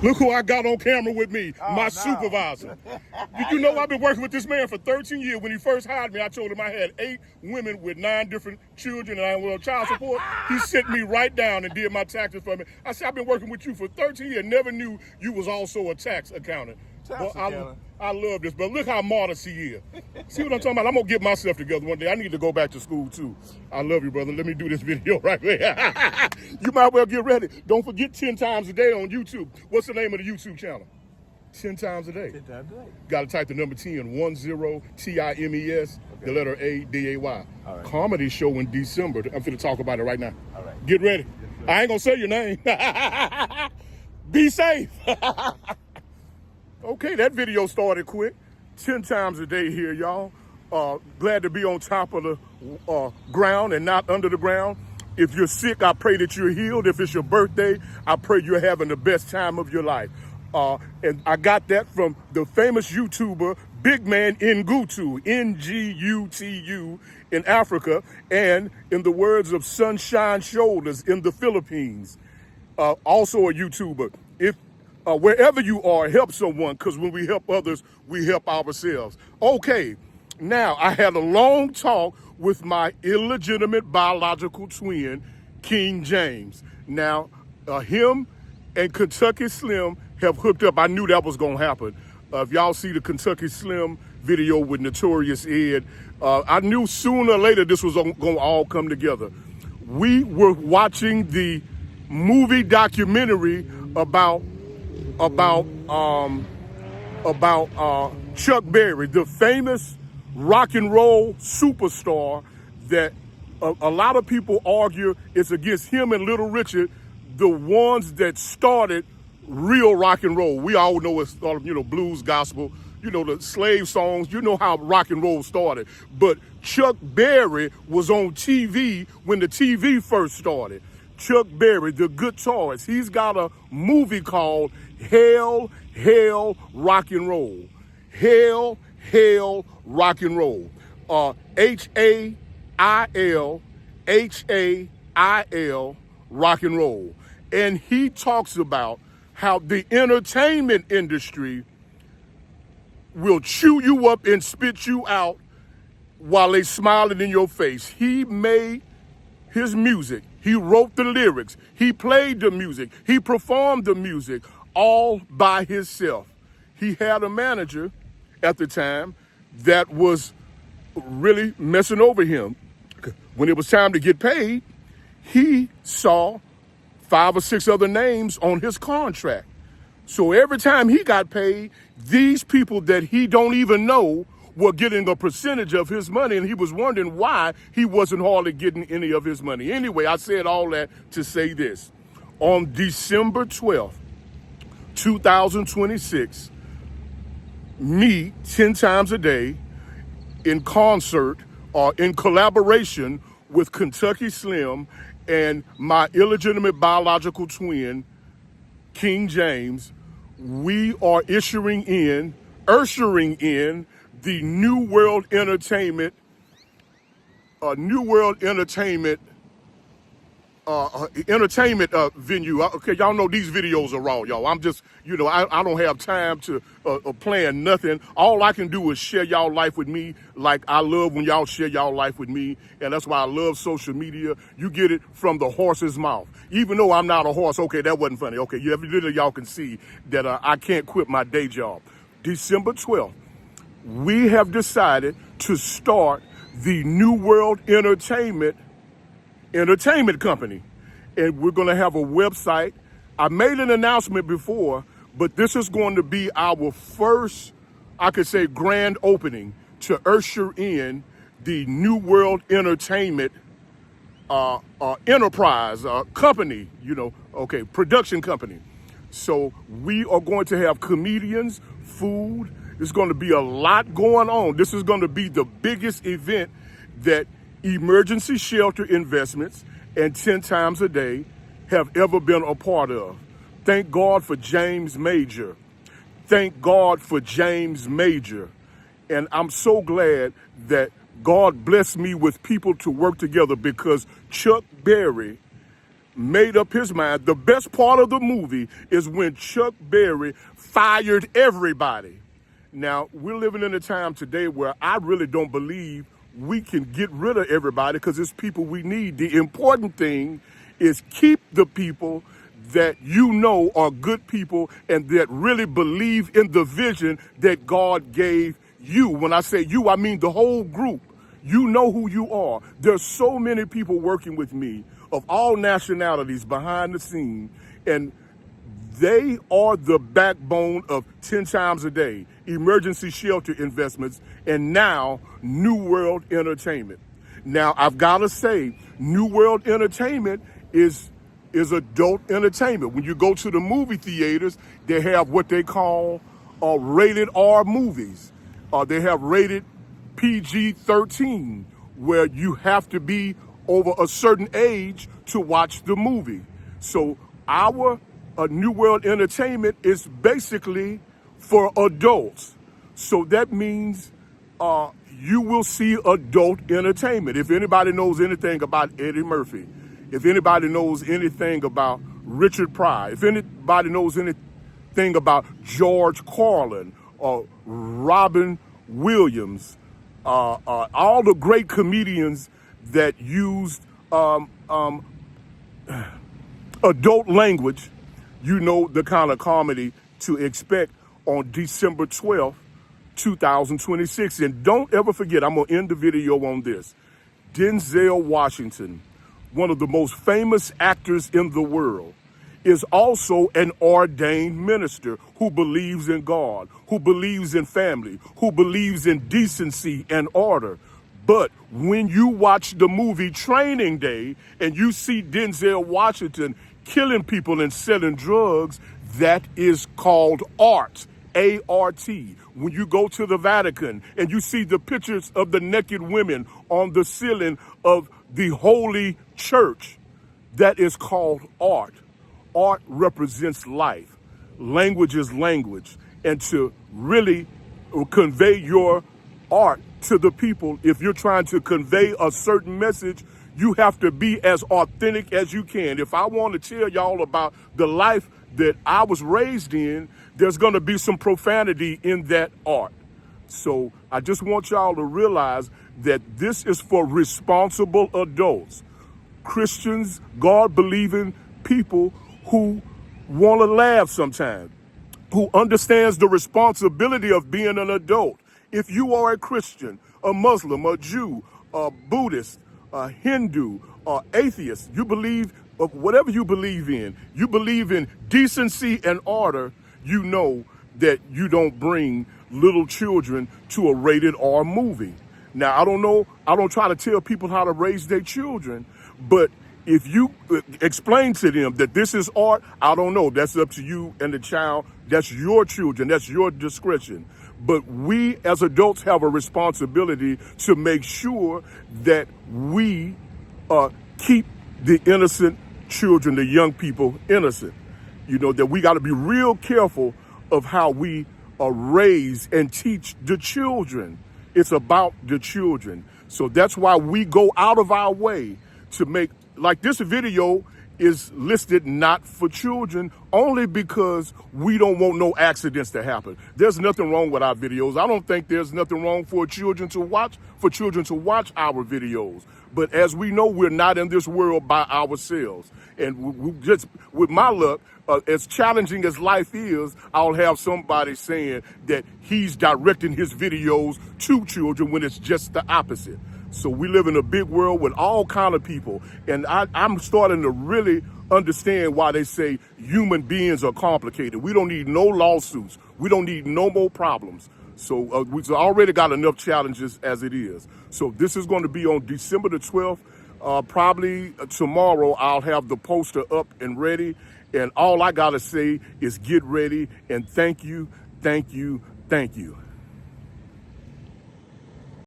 Look who I got on camera with me, my no. supervisor. Did you know I've been working with this man for 13 years? When he first hired me, I told him I had 8 women with 9 different children and I was on child support. He sent me right down and did my taxes for me. I said, I've been working with you for 13 years, never knew you was also a tax accountant. I love this, but look how modest he is. See what I'm talking about? I'm going to get myself together one day. I need to go back to school, too. I love you, brother. Let me do this video right there. You might well get ready. Don't forget 10 times a day on YouTube. What's the name of the YouTube channel? 10 times a day. 10 times a day. Got to type the number 10, 10, T-I-M-E-S, the letter A-D-A-Y. All right. Comedy show in December. I'm finna talk about it right now. All right. Get ready. Yes, I ain't going to say your name. Be safe. Okay, that video started quick. 10 times a day here, y'all. Glad to be on top of the ground and not under the ground. If you're sick, I pray that you're healed. If it's your birthday, I pray you're having the best time of your life. And I got that from the famous YouTuber, Big Man Ngutu, N-G-U-T-U, in Africa, and in the words of Sunshine Shoulders in the Philippines, also a YouTuber. Wherever you are, help someone, because when we help others, we help ourselves. Okay, now I had a long talk with my illegitimate biological twin, King James. Now, him and Kentucky Slim have hooked up. I knew that was going to happen. If y'all see the Kentucky Slim video with Notorious Ed, I knew sooner or later this was going to all come together. We were watching the movie documentary about Chuck Berry, the famous rock and roll superstar that a lot of people argue it's against him and Little Richard, the ones that started real rock and roll. We all know it's blues, gospel, the slave songs, how rock and roll started. But Chuck Berry was on TV when the TV first started. Chuck Berry, the guitarist, he's got a movie called Hail, Hail, Rock and Roll. Hail, Hail, Rock and Roll. H-A-I-L, H-A-I-L, Rock and Roll. And he talks about how the entertainment industry will chew you up and spit you out while they smiling in your face. He made his music. He wrote the lyrics. He played the music. He performed the music all by himself. He had a manager at the time that was really messing over him. When it was time to get paid, he saw 5 or 6 other names on his contract. So every time he got paid, these people that he don't even know were getting a percentage of his money, and he was wondering why he wasn't hardly getting any of his money. Anyway, I said all that to say this. On December 12th, 2026, me, 10 times a day, in concert or in collaboration with Kentucky Slim and my illegitimate biological twin, King James, we are ushering in the New World Entertainment venue. Okay, y'all know these videos are raw, y'all. I'm just, I don't have time to plan nothing. All I can do is share y'all life with me like I love when y'all share y'all life with me. And that's why I love social media. You get it from the horse's mouth. Even though I'm not a horse, okay, that wasn't funny. Okay, y'all can see that I can't quit my day job. December 12th, we have decided to start the New World Entertainment Company. And we're going to have a website. I made an announcement before, but this is going to be our first, I could say, grand opening to usher in the New World Entertainment enterprise company, production company. So we are going to have comedians, food. There's going to be a lot going on. This is going to be the biggest event that Emergency Shelter Investments and 10 times a day have ever been a part of. Thank God for James Major. Thank God for James Major. And I'm so glad that God blessed me with people to work together, because Chuck Berry made up his mind. The best part of the movie is when Chuck Berry fired everybody. Now, we're living in a time today where I really don't believe we can get rid of everybody because it's people we need. The important thing is keep the people that you know are good people and that really believe in the vision that God gave you. When I say you, I mean the whole group. You know who you are. There's so many people working with me of all nationalities behind the scene, and they are the backbone of 10 times a day, emergency shelter investments, and now New World Entertainment. Now, I've got to say, New World Entertainment is adult entertainment. When you go to the movie theaters, they have what they call rated R movies. They have rated PG-13, where you have to be over a certain age to watch the movie. So our New World Entertainment is basically for adults. So that means you will see adult entertainment. If anybody knows anything about Eddie Murphy, if anybody knows anything about Richard Pryor, if anybody knows anything about George Carlin or Robin Williams, all the great comedians that used adult language, you know the kind of comedy to expect on December 12th, 2026. And don't ever forget, I'm going to end the video on this. Denzel Washington, one of the most famous actors in the world, is also an ordained minister who believes in God, who believes in family, who believes in decency and order. But when you watch the movie Training Day and you see Denzel Washington killing people and selling drugs, that is called art, A-R-T. When you go to the Vatican and you see the pictures of the naked women on the ceiling of the Holy Church, that is called art. Art represents life. Language is language. And to really convey your art to the people, if you're trying to convey a certain message, you have to be as authentic as you can. If I want to tell y'all about the life that I was raised in, there's going to be some profanity in that art. So I just want y'all to realize that this is for responsible adults, Christians, God-believing people who want to laugh sometimes, who understands the responsibility of being an adult. If you are a Christian, a Muslim, a Jew, a Buddhist, a Hindu, or atheist, you believe of whatever you believe in decency and order, you know that you don't bring little children to a rated R movie. Now, I don't try to tell people how to raise their children, but if you explain to them that this is art, I don't know. That's up to you and the child. That's your children. That's your discretion. But we as adults have a responsibility to make sure that we keep the innocent children, the young people, innocent. You know, that we got to be real careful of how we raise and teach the children. It's about the children. So that's why we go out of our way to make, like this video is listed not for children only because we don't want no accidents to happen. There's nothing wrong with our videos. I don't think there's nothing wrong for children to watch our videos. But as we know, we're not in this world by ourselves. And we just, with my luck, as challenging as life is, I'll have somebody saying that he's directing his videos to children when it's just the opposite. So we live in a big world with all kind of people. And I'm starting to really understand why they say human beings are complicated. We don't need no lawsuits. We don't need no more problems. So we've already got enough challenges as it is. So this is going to be on December the 12th. Probably tomorrow I'll have the poster up and ready. And all I got to say is get ready and thank you, thank you, thank you.